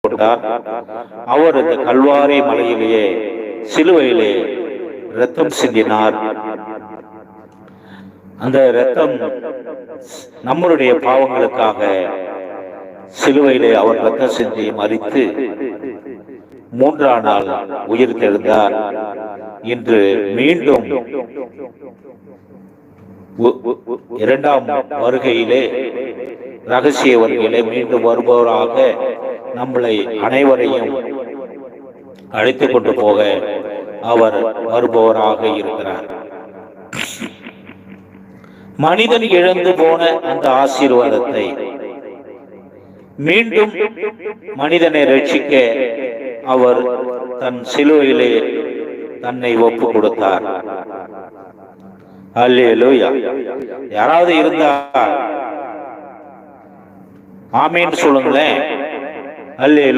கொண்டார். அவர் இந்த கல்வாரி மலையிலேயே சிலுவையிலே இரத்தம் சிந்தினார். அந்த இரத்தம் நம்மளுடைய பாவங்களுக்காக சிலுவையிலே அவர் இரத்தம் சிந்தி மரித்து மூன்றாம் நாள் உயிர் தெழுந்தார். இன்று மீண்டும் இரண்டாம் வருகையிலே, ரகசிய வருகையிலே மீண்டும் வருபவராக நம்மளை அனைவரையும் அழைத்துக் கொண்டு போக அவர் வருபவராக இருக்கிறார். மனிதன் இழந்து போன அந்த ஆசீர்வாதத்தை மீண்டும் மனிதனை ரட்சிக்க அவர் தன் சிலுவையிலே தன்னை ஒப்பு கொடுத்தார். அல்லேலூயா. யாராவது இருந்தா ஆமீன் சொல்லுங்களேன். அல்லேலூயா.